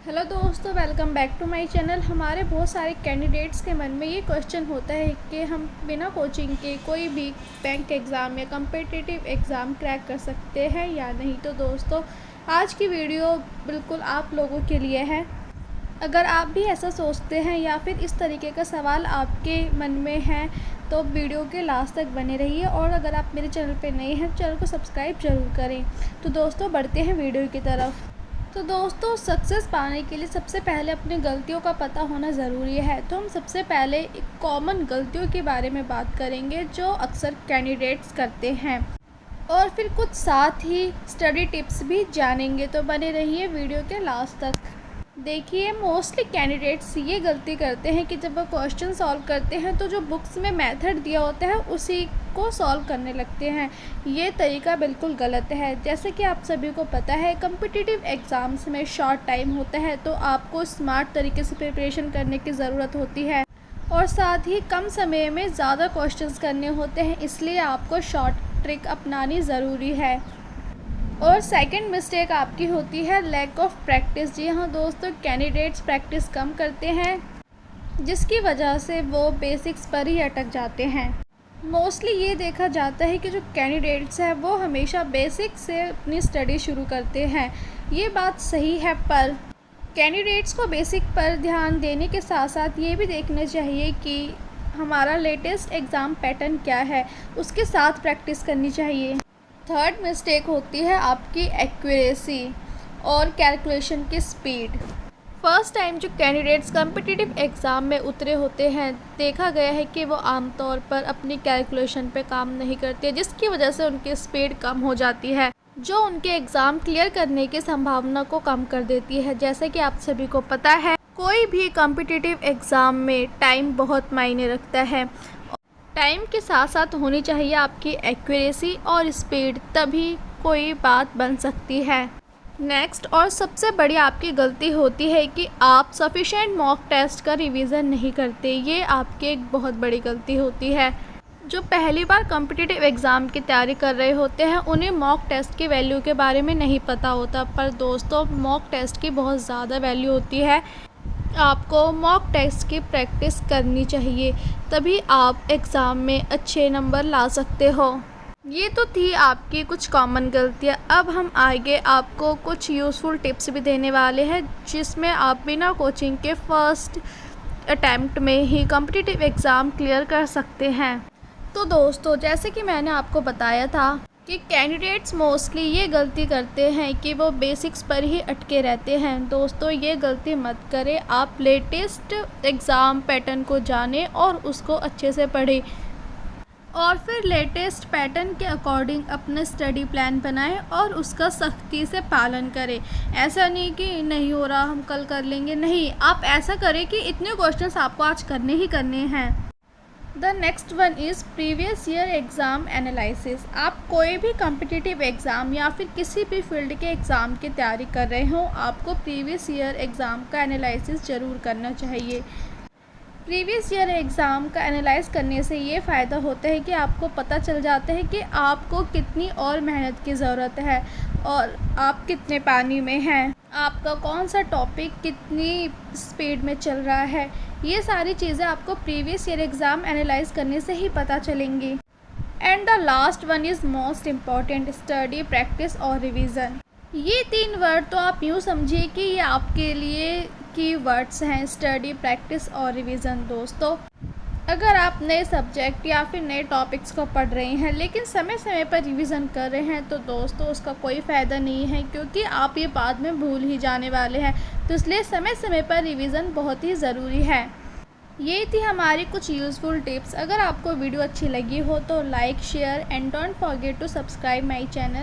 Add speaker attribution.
Speaker 1: Hello दोस्तों, welcome back to my channel. हमारे बहुत सारे कैंडिडेट्स के मन में ये क्वेश्चन होता है कि हम बिना कोचिंग के कोई भी बैंक एग्ज़ाम या कम्पिटिटिव एग्ज़ाम क्रैक कर सकते हैं या नहीं। तो दोस्तों, आज की वीडियो बिल्कुल आप लोगों के लिए है। अगर आप भी ऐसा सोचते हैं या फिर इस तरीके का सवाल आपके मन में है तो वीडियो के लास्ट तक बने रहिए। और अगर आप मेरे चैनल पे नए हैं, चैनल को सब्सक्राइब ज़रूर करें। तो दोस्तों, बढ़ते हैं वीडियो की तरफ। तो दोस्तों, सक्सेस पाने के लिए सबसे पहले अपनी गलतियों का पता होना ज़रूरी है। तो हम सबसे पहले एक कॉमन गलतियों के बारे में बात करेंगे जो अक्सर कैंडिडेट्स करते हैं, और फिर कुछ साथ ही स्टडी टिप्स भी जानेंगे। तो बने रहिए वीडियो के लास्ट तक। देखिए, मोस्टली कैंडिडेट्स ये गलती करते हैं कि जब वो क्वेश्चन सॉल्व करते हैं तो जो बुक्स में मेथड दिया होता है उसी को सॉल्व करने लगते हैं। ये तरीका बिल्कुल गलत है। जैसे कि आप सभी को पता है, कम्पिटिटिव एग्ज़ाम्स में शॉर्ट टाइम होता है, तो आपको स्मार्ट तरीके से प्रिपरेशन करने की ज़रूरत होती है और साथ ही कम समय में ज़्यादा क्वेश्चंस करने होते हैं, इसलिए आपको शॉर्ट ट्रिक अपनानी ज़रूरी है। और सेकंड मिस्टेक आपकी होती है लैक ऑफ प्रैक्टिस। जी हाँ दोस्तों, कैंडिडेट्स प्रैक्टिस कम करते हैं जिसकी वजह से वो बेसिक्स पर ही अटक जाते हैं। मोस्टली ये देखा जाता है कि जो कैंडिडेट्स हैं वो हमेशा बेसिक से अपनी स्टडी शुरू करते हैं। ये बात सही है, पर कैंडिडेट्स को बेसिक पर ध्यान देने के साथ साथ ये भी देखना चाहिए कि हमारा लेटेस्ट एग्ज़ाम पैटर्न क्या है, उसके साथ प्रैक्टिस करनी चाहिए। थर्ड मिस्टेक होती है आपकी एक्यूरेसी और कैलकुलेशन की स्पीड। फर्स्ट टाइम जो कैंडिडेट्स कम्पिटिटिव एग्ज़ाम में उतरे होते हैं, देखा गया है कि वो आमतौर पर अपनी कैलकुलेशन पे काम नहीं करते, जिसकी वजह से उनकी स्पीड कम हो जाती है, जो उनके एग्ज़ाम क्लियर करने की संभावना को कम कर देती है। जैसे कि आप सभी को पता है, कोई भी कम्पिटिटिव एग्ज़ाम में टाइम बहुत मायने रखता है। टाइम के साथ साथ होनी चाहिए आपकी एक्यूरेसी और स्पीड, तभी कोई बात बन सकती है। नेक्स्ट और सबसे बड़ी आपकी गलती होती है कि आप सफिशेंट मॉक टेस्ट का रिवीजन नहीं करते। ये आपकी एक बहुत बड़ी गलती होती है। जो पहली बार कॉम्पिटिटिव एग्ज़ाम की तैयारी कर रहे होते हैं, उन्हें मॉक टेस्ट की वैल्यू के बारे में नहीं पता होता, पर दोस्तों, मॉक टेस्ट की बहुत ज़्यादा वैल्यू होती है। आपको मॉक टेस्ट की प्रैक्टिस करनी चाहिए, तभी आप एग्ज़ाम में अच्छे नंबर ला सकते हो। ये तो थी आपकी कुछ कॉमन गलतियाँ। अब हम आगे आपको कुछ यूज़फुल टिप्स भी देने वाले हैं, जिसमें आप बिना कोचिंग के फर्स्ट अटैम्प्ट में ही कॉम्पिटिटिव एग्ज़ाम क्लियर कर सकते हैं। तो दोस्तों, जैसे कि मैंने आपको बताया था कि कैंडिडेट्स मोस्टली ये गलती करते हैं कि वो बेसिक्स पर ही अटके रहते हैं। दोस्तों, ये गलती मत करें। आप लेटेस्ट एग्ज़ाम पैटर्न को जानें और उसको अच्छे से पढ़ें, और फिर लेटेस्ट पैटर्न के अकॉर्डिंग अपना स्टडी प्लान बनाएं और उसका सख्ती से पालन करें। ऐसा नहीं कि नहीं हो रहा, हम कल कर लेंगे। नहीं, आप ऐसा करें कि इतने क्वेश्चंस आपको आज करने ही करने हैं। The next one is previous year exam analysis. आप कोई भी कम्पिटिटिव एग्ज़ाम या फिर किसी भी फील्ड के एग्ज़ाम की तैयारी कर रहे हो, आपको प्रीवियस ईयर एग्ज़ाम का एनालिसिस ज़रूर करना चाहिए। प्रीवियस ईयर एग्ज़ाम का एनालाइज करने से ये फ़ायदा होता है कि आपको पता चल जाता है कि आपको कितनी और मेहनत की ज़रूरत है और आप कितने पानी में हैं, आपका कौन सा टॉपिक कितनी स्पीड में चल रहा है। ये सारी चीज़ें आपको प्रीवियस ईयर एग्ज़ाम एनालाइज करने से ही पता चलेंगी। And the last one is most important, study, practice और रिवीजन। ये 3 वर्ड तो आप यूँ समझिए कि ये आपके लिए की वर्ड्स हैं, स्टडी, प्रैक्टिस और रिवीजन। दोस्तों, अगर आप नए सब्जेक्ट या फिर नए टॉपिक्स को पढ़ रहे हैं लेकिन समय समय पर रिवीजन कर रहे हैं, तो दोस्तों उसका कोई फ़ायदा नहीं है, क्योंकि आप ये बाद में भूल ही जाने वाले हैं। तो इसलिए समय समय पर रिवीजन बहुत ही ज़रूरी है। ये थी हमारी कुछ यूज़फुल टिप्स। अगर आपको वीडियो अच्छी लगी हो तो like, share and don't forget to subscribe my channel.